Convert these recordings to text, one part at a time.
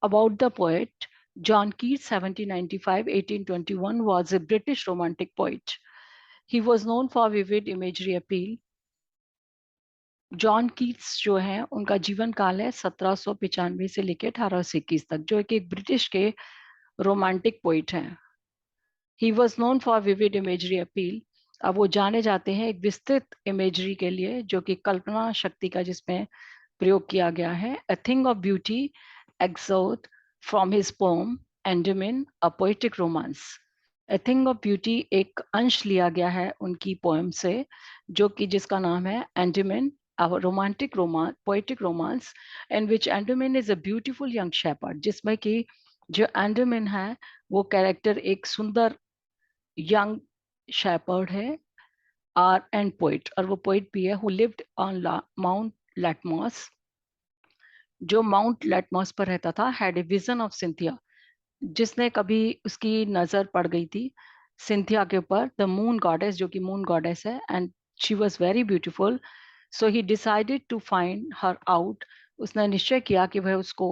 About the poet, John Keats, 1795-1821, was a British romantic poet. He was known for vivid imagery appeal. John Keats जो है उनका जीवन काल है 1795 से लेकर 1821 तक, जो कि एक ब्रिटिश के रोमांटिक पोइट हैं. He was known for vivid imagery appeal. अब वो जाने जाते हैं एक विस्तृत इमेजरी के लिए, जो कि कल्पना शक्ति का जिसमें प्रयोग किया गया है. A thing of beauty excerpt from his poem Endymion a poetic romance. A thing of beauty एक अंश लिया गया है उनकी पोएम से, जो कि जिसका नाम है एंडमिन a romantic romance, poetic romance, in which Andaman is a beautiful young shepherd, जिसमें कि जो Andaman है वो कैरेक्टर एक सुंदर यंग शेपर्ड है और एंड पोइट, और वो पोइट भी है, हु लिव्ड ऑन माउंट लैटमॉस, जो माउंट लैटमॉस पर रहता था. Had a vision of Cynthia, जिसने कभी उसकी नजर पड़ गई थी सिंथिया के ऊपर, द मून गॉडेस, जो कि मून गॉडेस है, and she was very beautiful. So he decided to find her out. उसने निश्चय किया कि वह उसको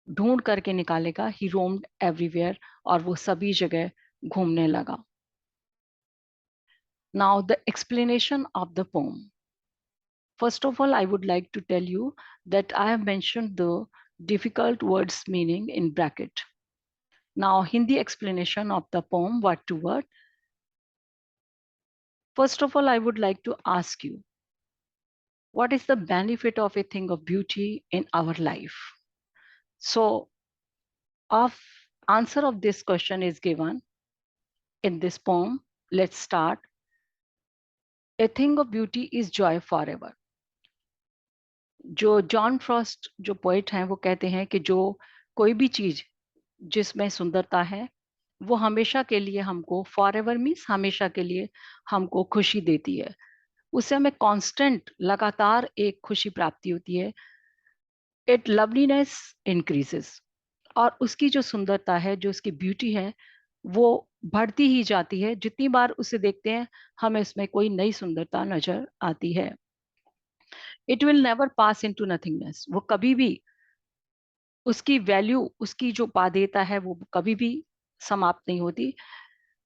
ढूंढ करके निकालेगा. ही रोम्ड एवरीवेयर, और वो सभी जगह घूमने लगा. Now the explanation of the pome. First of all, I would like to tell you that I have mentioned the difficult words meaning in bracket. Now, Hindi explanation of the poem word to word. First of all, I would like to ask you, what is the benefit of a thing of beauty in our life? So, of answer of this question is given in this poem. Let's start. A thing of beauty is joy forever. जो John Frost जो poet हैं वो कहते हैं कि जो कोई भी चीज जिसमें सुंदरता है वो हमेशा के लिए हमको, फॉर एवर मीन्स हमेशा के लिए हमको खुशी देती है. उससे हमें कांस्टेंट लगातार एक खुशी प्राप्ति होती है. इट लवलीनेस इंक्रीजेस, और उसकी जो सुंदरता है, जो उसकी ब्यूटी है, वो बढ़ती ही जाती है. जितनी बार उसे देखते हैं हमें उसमें कोई नई सुंदरता नजर आती है. It will never pass into nothingness. वो कभी भी उसकी वैल्यू, उसकी जो बाध्यता है वो कभी भी समाप्त नहीं होती.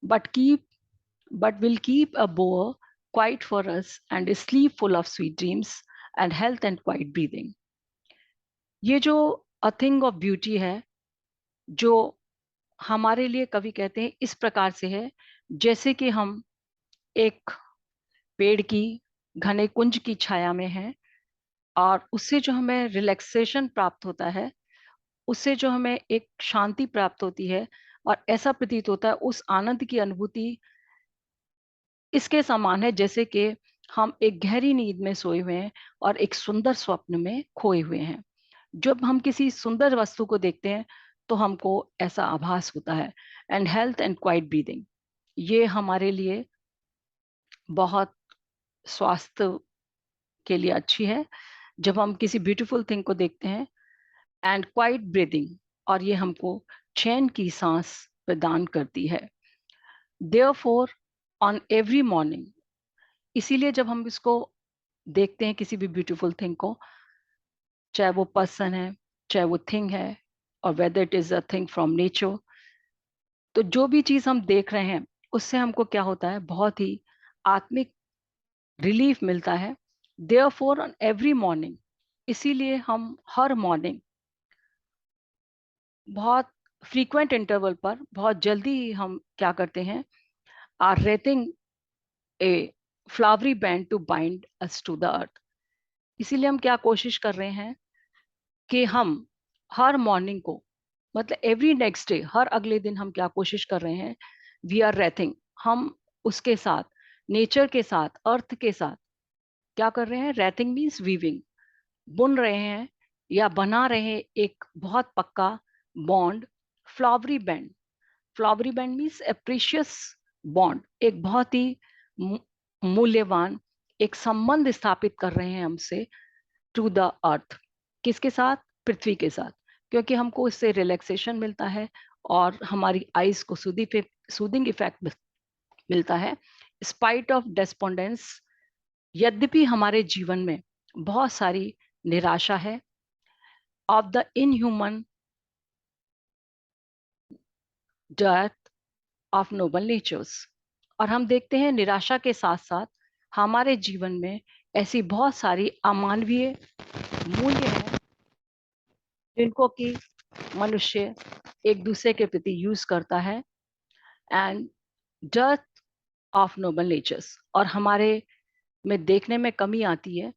But will keep a bower quiet for us and sleep full of sweet dreams and health and quiet breathing. ये जो अ थिंग ऑफ ब्यूटी है, जो हमारे लिए कवि कहते हैं इस प्रकार से है जैसे कि हम एक पेड़ की घने कुंज की छाया में हैं, और उससे जो हमें रिलैक्सेशन प्राप्त होता है, उससे जो हमें एक शांति प्राप्त होती है, और ऐसा प्रतीत होता है उस आनंद की अनुभूति इसके समान है जैसे कि हम एक गहरी नींद में सोए हुए हैं और एक सुंदर स्वप्न में खोए हुए हैं. जब हम किसी सुंदर वस्तु को देखते हैं तो हमको ऐसा आभास होता है. And health and quiet breathing, ये हमारे लिए बहुत स्वास्थ्य के लिए अच्छी है जब हम किसी ब्यूटीफुल थिंग को देखते हैं. एंड क्वाइट ब्रीदिंग, और ये हमको चैन की सांस प्रदान करती है. देयरफॉर ऑन एवरी मॉर्निंग, इसीलिए जब हम इसको देखते हैं किसी भी ब्यूटीफुल थिंग को, चाहे वो पर्सन है, चाहे वो थिंग है, और whether it is a thing from nature, तो जो भी चीज हम देख रहे हैं उससे हमको क्या होता है, बहुत ही आत्मिक रिलीफ मिलता है. देयरफॉर ऑन एवरी मॉर्निंग, इसीलिए हम हर मॉर्निंग बहुत फ्रीक्वेंट इंटरवल पर, बहुत जल्दी ही हम क्या करते हैं, are rating a flowery band to bind us to the earth. इसीलिए हम क्या कोशिश कर रहे हैं कि हम हर मॉर्निंग को, मतलब एवरी नेक्स्ट डे, हर अगले दिन हम क्या कोशिश कर रहे हैं, वी आर रेथिंग, हम उसके साथ, नेचर के साथ, अर्थ के साथ क्या कर रहे हैं. रेथिंग मीन्स वीविंग, बुन रहे हैं या बना रहे हैं एक बहुत पक्का bond. Flowery band, flowery band means a precious bond, एक बहुत ही मूल्यवान एक संबंध स्थापित कर रहे हैं हमसे, टू द अर्थ. किसके साथ, पृथ्वी के साथ, क्योंकि हमको इससे रिलैक्सेशन मिलता है और हमारी आइज को सूदिंग इफेक्ट मिलता है. स्पाइट ऑफ डेस्पोंडेंस, यद्यपि हमारे जीवन में बहुत सारी निराशा है, of the inhuman death of noble natures. और हम देखते हैं निराशा के साथ साथ हमारे जीवन में ऐसी बहुत सारी अमानवीय मूल्य हैं जिनको कि मनुष्य एक दूसरे के प्रति यूज करता है। And death of noble natures, और हमारे में देखने में कमी आती है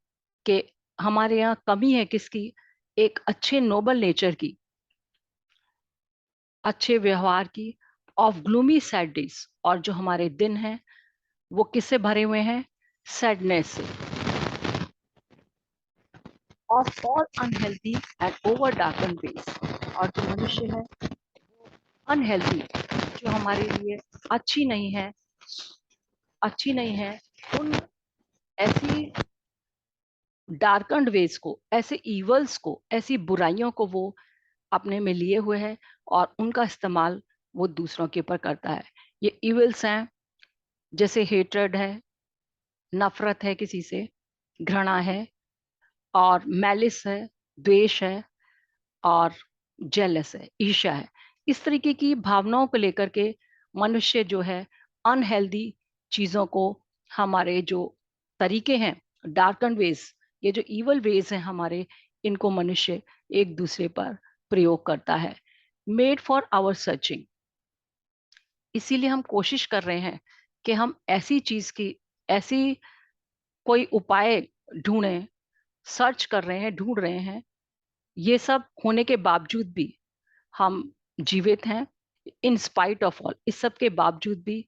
कि हमारे यहाँ कमी है किसकी? एक अच्छे नोबल नेचर की, अच्छे व्यवहार की। ऑफ ग्लूमी सैड डेज, और जो हमारे दिन हैं वो किससे भरे हुए हैं? सैडनेस से। Of all unhealthy and over darkened ways, और जो मनुष्य है अनहेल्थी, जो हमारे लिए अच्छी नहीं है, अच्छी नहीं है, उन ऐसी डार्कन्ड वेज को, ऐसे इवल्स को, ऐसी बुराइयों को वो अपने में लिए हुए है और उनका इस्तेमाल वो दूसरों के ऊपर करता है। ये इविल्स हैं जैसे हेट्रेड है, नफरत है किसी से, घृणा है, और मैलिस है, द्वेष है, और जेलस है, ईर्ष्या है। इस तरीके की भावनाओं को लेकर के मनुष्य जो है अनहेल्दी चीजों को, हमारे जो तरीके हैं डार्कन वेज, ये जो इवल वेज हैं हमारे, इनको मनुष्य एक दूसरे पर प्रयोग करता है। मेड फॉर आवर सर्चिंग, इसीलिए हम कोशिश कर रहे हैं कि हम ऐसी चीज की, ऐसी कोई उपाय ढूंढें, सर्च कर रहे हैं, ढूंढ रहे हैं। ये सब होने के बावजूद भी हम जीवित हैं। इन स्पाइट ऑफ ऑल, इस सब के बावजूद भी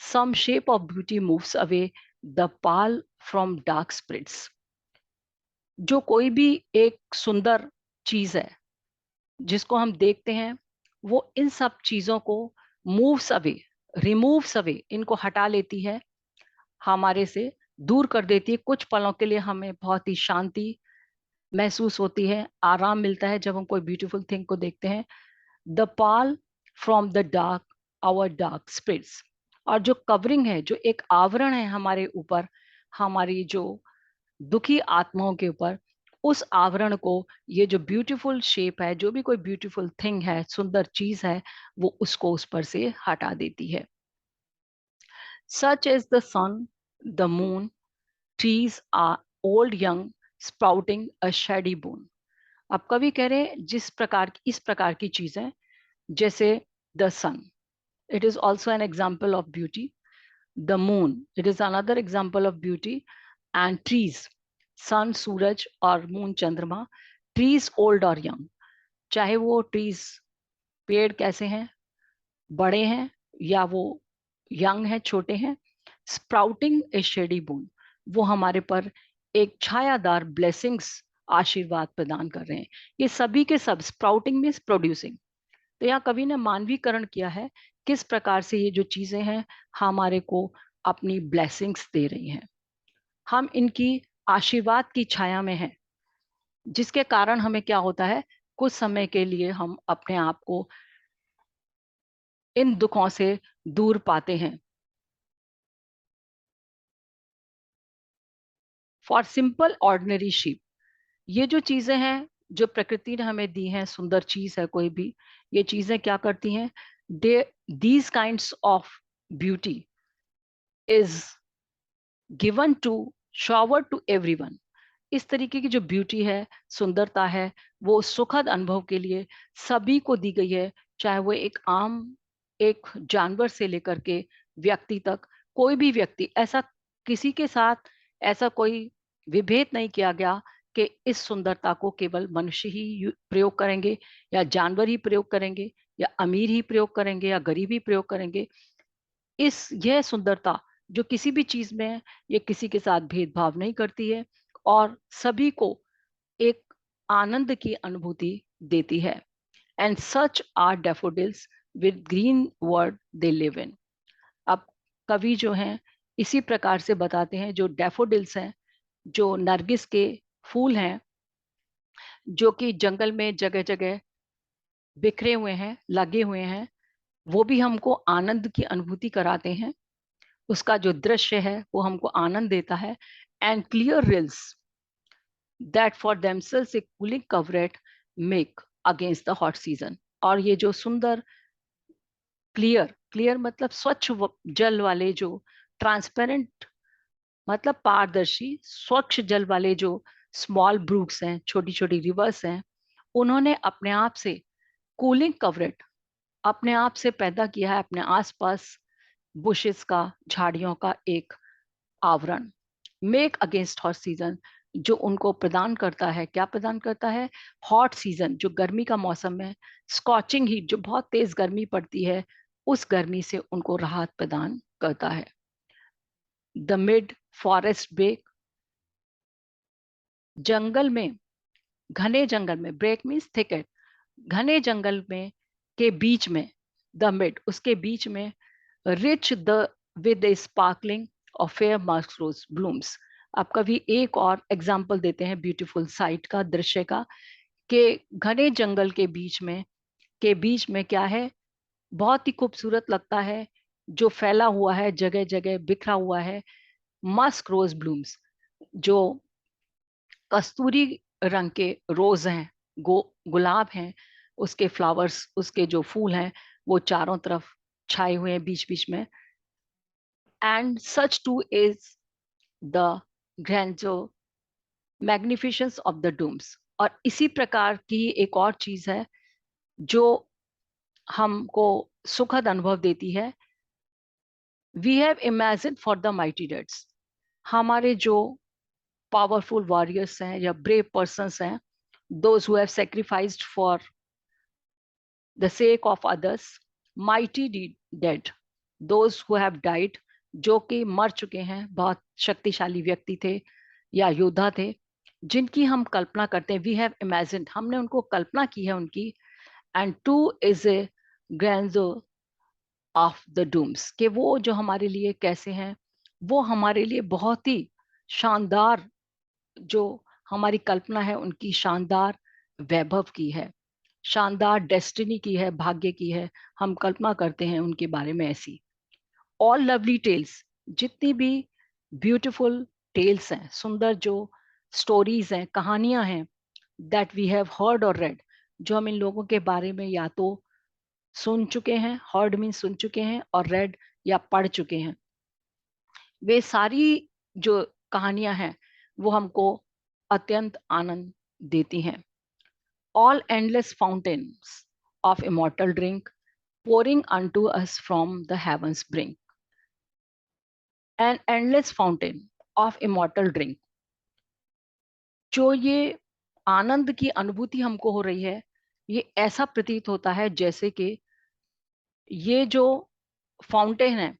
some shape of beauty moves away the pall from dark spirits. जो कोई भी एक सुंदर चीज है जिसको हम देखते हैं, वो इन सब चीजों को मूव्स अवे, रिमूव्स अवे, इनको हटा लेती है, हमारे से दूर कर देती है। कुछ पलों के लिए हमें बहुत ही शांति महसूस होती है, आराम मिलता है जब हम कोई ब्यूटीफुल थिंग को देखते हैं। The pall from the dark our dark spirits, और जो कवरिंग है, जो एक आवरण है हमारे ऊपर, हमारी जो दुखी आत्माओं के ऊपर, उस आवरण को ये जो ब्यूटीफुल शेप है, जो भी कोई ब्यूटीफुल थिंग है, सुंदर चीज है, वो उसको उस पर से हटा देती है। Such as the sun, the moon, trees are old young sprouting a shady boon. अब कवि कह रहे हैं जिस प्रकार की, इस प्रकार की चीजें, जैसे the sun, it is also an example of beauty. The moon, it is another example of beauty. And trees, sun सूरज और moon चंद्रमा, trees old or young, चाहे वो trees पेड़ कैसे हैं, बड़े हैं या वो यंग है, छोटे हैं। स्प्राउटिंग ए शेडी बून, वो हमारे पर एक छायादार ब्लेसिंग्स, आशीर्वाद प्रदान कर रहे हैं। ये सभी के सब, स्प्राउटिंग मीन्स प्रोड्यूसिंग। तो यहाँ कवि ने मानवीकरण किया है, किस प्रकार से ये जो चीजें हैं हमारे को अपनी ब्लेसिंग्स दे रही हैं। हम इनकी आशीर्वाद की छाया में हैं, जिसके कारण हमें क्या होता है, कुछ समय के लिए हम अपने आप को इन दुखों से दूर पाते हैं। फॉर सिंपल ऑर्डिनरी शीप, ये जो चीजें हैं जो प्रकृति ने हमें दी हैं, सुंदर चीज है कोई भी, ये चीजें क्या करती हैं? They these kinds of beauty is given to, shower to everyone. इस तरीके की जो ब्यूटी है, सुंदरता है, वो सुखद अनुभव के लिए सभी को दी गई है। चाहे वो एक आम, एक जानवर से लेकर के व्यक्ति तक, कोई भी व्यक्ति, ऐसा किसी के साथ ऐसा कोई विभेद नहीं किया गया कि इस सुंदरता को केवल मनुष्य ही प्रयोग करेंगे, या जानवर ही प्रयोग करेंगे, या अमीर ही प्रयोग करेंगे, या गरीब ही प्रयोग करेंगे। यह सुंदरता जो किसी भी चीज में है, ये किसी के साथ भेदभाव नहीं करती है, और सभी को एक आनंद की अनुभूति देती है। And such are daffodils with green world they live in. अब कवि जो हैं इसी प्रकार से बताते हैं, जो डैफोडिल्स हैं, जो नरगिस के फूल हैं, जो कि जंगल में जगह जगह बिखरे हुए हैं, लगे हुए हैं, वो भी हमको आनंद की अनुभूति कराते हैं। उसका जो दृश्य है वो हमको आनंद देता है। And clear rills that for themselves a cooling covert make against the hot season, और ये जो सुंदर क्लियर, क्लियर मतलब स्वच्छ जल वाले, जो ट्रांसपेरेंट मतलब पारदर्शी स्वच्छ जल वाले जो स्मॉल ब्रूक्स हैं, छोटी छोटी रिवर्स हैं, उन्होंने अपने आप से कूलिंग कवरेट अपने आप से पैदा किया है, अपने आसपास बुशेस का, झाड़ियों का एक आवरण, मेक अगेंस्ट हॉट सीजन, जो उनको प्रदान करता है, क्या प्रदान करता है, हॉट सीजन जो गर्मी का मौसम है, स्कॉचिंग हीट जो बहुत तेज गर्मी पड़ती है, उस गर्मी से उनको राहत प्रदान करता है। द मिड फॉरेस्ट ब्रेक, जंगल में, घने जंगल में, ब्रेक मीन्स थिकेट, घने जंगल में के बीच में, द मिड उसके बीच में, rich the with sparkling of fair musk rose blooms. आप कभी एक और एग्जाम्पल देते हैं ब्यूटीफुल साइट का, दृश्य का, कि घने जंगल के बीच में क्या है, बहुत ही खूबसूरत लगता है, जो फैला हुआ है, जगह जगह बिखरा हुआ है, मस्क रोज ब्लूम्स, जो कस्तूरी रंग के रोज हैं, गुलाब हैं, उसके फ्लावर्स, उसके जो फूल हैं, वो चारों तरफ छाए हुए हैं बीच बीच में। And such too is the grandeur magnificence of the dooms. और इसी प्रकार की एक और चीज है जो हमको सुखद अनुभव देती है, we have imagine for the mighty deads, हमारे जो पावरफुल वॉरियर्स हैं या ब्रेव पर्सन्स हैं, those who have sacrificed for the sake of others, mighty dead, those who have died, जो कि मर चुके हैं, बहुत शक्तिशाली व्यक्ति थे या योद्धा थे, जिनकी हम कल्पना करते हैं, वी हैव इमेजिन्ड, हमने उनको कल्पना की है उनकी। And too is a grandeur of the dooms, कि वो जो हमारे लिए कैसे हैं, वो हमारे लिए बहुत ही शानदार, जो हमारी कल्पना है उनकी शानदार वैभव की है, शानदार डेस्टिनी की है, भाग्य की है, हम कल्पना करते हैं उनके बारे में ऐसी। ऑल लवली टेल्स, जितनी भी ब्यूटीफुल टेल्स हैं, सुंदर जो स्टोरीज हैं, कहानियां हैं, दैट वी हैव हर्ड और रेड, जो हम इन लोगों के बारे में या तो सुन चुके हैं, हर्ड मीन सुन चुके हैं, और रेड या पढ़ चुके हैं, वे सारी जो कहानियां हैं वो हमको अत्यंत आनंद देती हैं। All endless fountains of immortal drink pouring unto us from the heavens brink. An endless fountain of immortal drink, जो ये आनंद की अनुभूति हमको हो रही है, ये ऐसा प्रतीत होता है जैसे कि ये जो फाउंटेन है,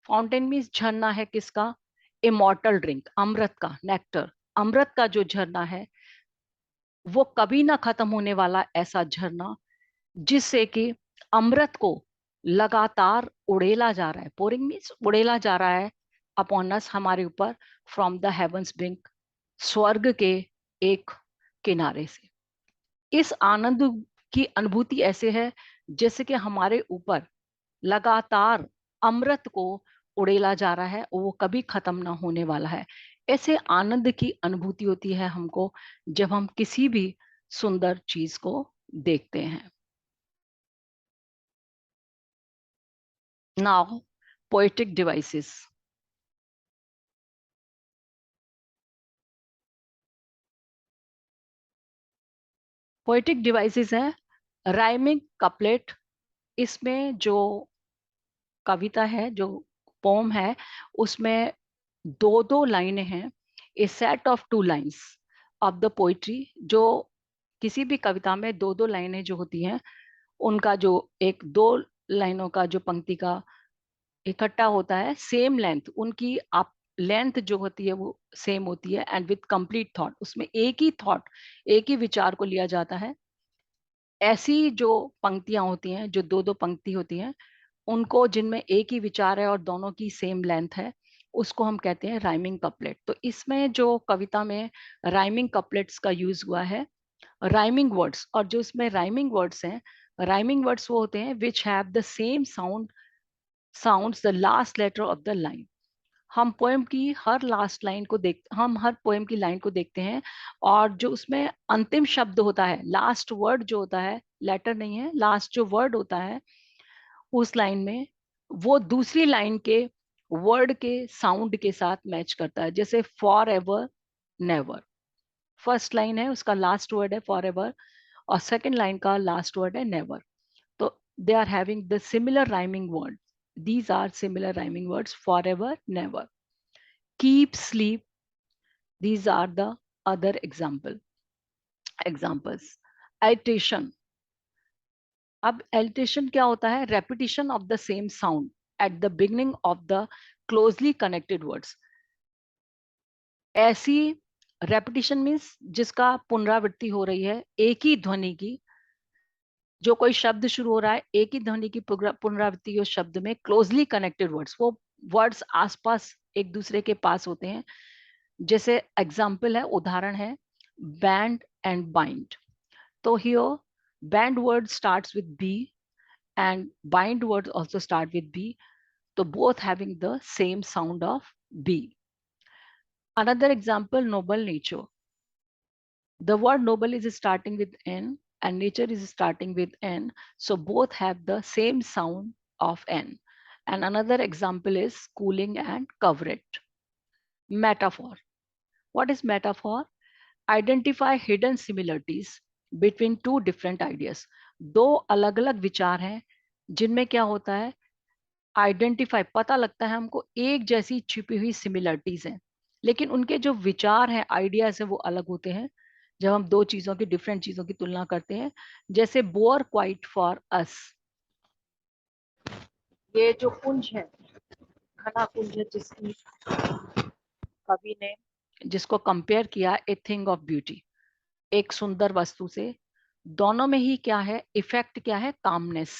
फाउंटेन मीन्स झरना है किसका, इमॉर्टल ड्रिंक, अमृत का, नेक्टर, अमृत का जो झरना है, वो कभी ना खत्म होने वाला ऐसा झरना, जिससे कि अमृत को लगातार उड़ेला जा रहा है, पोरिंग मीन्स उड़ेला जा रहा है, अपॉन अस, हमारे ऊपर, फ्रॉम द हेवंस ब्रिंक, स्वर्ग के एक किनारे से। इस आनंद की अनुभूति ऐसे है जैसे कि हमारे ऊपर लगातार अमृत को उड़ेला जा रहा है, वो कभी खत्म ना होने वाला है। ऐसे आनंद की अनुभूति होती है हमको जब हम किसी भी सुंदर चीज को देखते हैं। Now, poetic devices. Poetic devices है राइमिंग कपलेट, इसमें जो कविता है, जो पोम है, उसमें दो दो लाइनें हैं, a set of two lines of the poetry, जो किसी भी कविता में दो दो लाइनें जो होती हैं, उनका जो एक दो लाइनों का जो पंक्ति का इकट्ठा होता है, सेम लेंथ उनकी, आप लेंथ जो होती है वो सेम होती है, एंड विथ कंप्लीट थॉट, उसमें एक ही थॉट, एक ही विचार को लिया जाता है। ऐसी जो पंक्तियां होती हैं, जो दो दो पंक्ति होती हैं, उनको, जिनमें एक ही विचार है और दोनों की सेम लेंथ है, उसको हम कहते हैं राइमिंग कपलेट। तो इसमें जो कविता में राइमिंग कपलेट्स का यूज हुआ है, राइमिंग वर्ड्स, और जो इसमें राइमिंग वर्ड्स हैं, राइमिंग वर्ड्स वो होते हैं which have the same sounds the last letter of the line. हम पोएम की हर लास्ट लाइन को हम हर पोएम की लाइन को देखते हैं, और जो उसमें अंतिम शब्द होता है, लास्ट वर्ड जो होता है, लेटर नहीं है, लास्ट जो वर्ड होता है, उस लाइन में वो दूसरी लाइन के वर्ड के साउंड के साथ मैच करता है। जैसे for ever never, first line है उसका लास्ट वर्ड है फॉर एवर और सेकेंड लाइन का लास्ट वर्ड है नेवर। तो they are having the similar rhyming word, these are similar rhyming words, for ever never. Keep sleep, these are the other examples. Iteration, अब एल्टेशन क्या होता है? Repetition of the same sound at the beginning of the closely connected words. ऐसी repetition means जिसका पुनरावृत्ति हो रही है एक ही ध्वनि की, जो कोई शब्द शुरू हो रहा है एक ही ध्वनि की पुनरावृत्ति उस शब्द में, क्लोजली कनेक्टेड वर्ड्स, वो वर्ड्स आसपास एक दूसरे के पास होते हैं। जैसे एग्जाम्पल है, उदाहरण है बैंड एंड बाइंड। तो here band word starts with B and bind words also start with B. So both having the same sound of B. Another example, noble nature. The word noble is starting with N and nature is starting with N. So both have the same sound of N. And another example is cooling and cover it. Metaphor. What is metaphor? Identify hidden similarities between two different ideas. दो अलग अलग विचार हैं जिनमें क्या होता है, identify, पता लगता है हमको एक जैसी छिपी हुई सिमिलरिटीज हैं, लेकिन उनके जो विचार हैं, आइडियाज हैं, वो अलग होते हैं जब हम दो चीजों की, डिफरेंट चीजों की तुलना करते हैं। जैसे बोर क्वाइट फॉर अस, ये जो कुंज है, घना कुंज है, जिसकी कवि ने जिसको कंपेयर किया ए थिंग ऑफ ब्यूटी, एक सुंदर वस्तु से, दोनों में ही क्या है, इफेक्ट क्या है, कामनेस,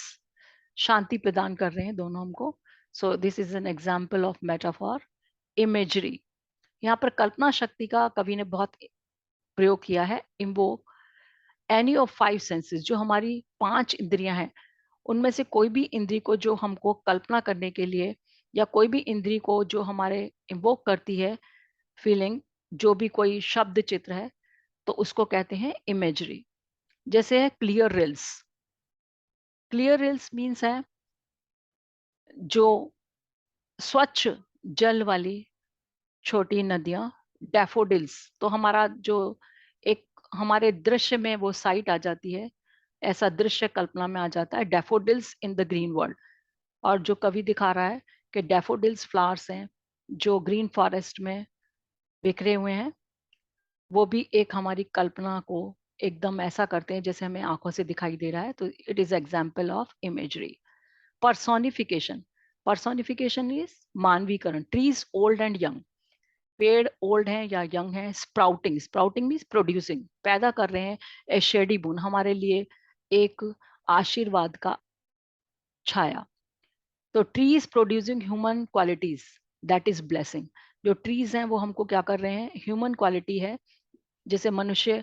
शांति प्रदान कर रहे हैं दोनों हमको। So this is an example of metaphor. Imagery, यहाँ पर कल्पना शक्ति का कवि ने बहुत प्रयोग किया है। Invoke any of five senses, जो हमारी पांच इंद्रियां हैं उनमें से कोई भी इंद्री को जो हमको कल्पना करने के लिए, या कोई भी इंद्री को जो हमारे इन्वोक करती है फीलिंग, जो भी कोई शब्द चित्र है, तो उसको कहते हैं इमेजरी। जैसे है clear reels, clear reels means है जो स्वच्छ जल वाली छोटी नदियां, डैफोडिल्स। तो हमारा जो एक हमारे दृश्य में वो साइट आ जाती है, ऐसा दृश्य कल्पना में आ जाता है, daffodils in the green world. और जो कवि दिखा रहा है कि डैफोडिल्स फ्लावर्स हैं जो ग्रीन फॉरेस्ट में बिखरे हुए हैं, वो भी एक हमारी कल्पना को एकदम ऐसा करते हैं जैसे हमें आंखों से दिखाई दे रहा है। तो it is example of imagery. Personification, personification is मानवीकरण। ट्रीज ओल्ड एंड यंग, पेड़ ओल्ड हैं या यंग हैं। स्प्राउटिंग, स्प्राउटिंग मीन्स प्रोड्यूसिंग, पैदा कर रहे हैं। ए शेडी बून, हमारे लिए एक आशीर्वाद का छाया। तो trees producing human qualities, that is blessing. जो ट्रीज हैं वो हमको क्या कर रहे हैं, ह्यूमन क्वालिटी है, जैसे मनुष्य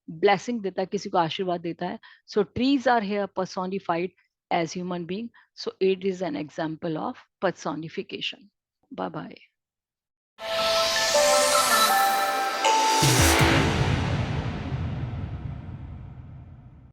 ब्लेसिंग देता है, किसी को आशीर्वाद देता है। So trees are here personified as human being, so it is an example of personification. Bye bye.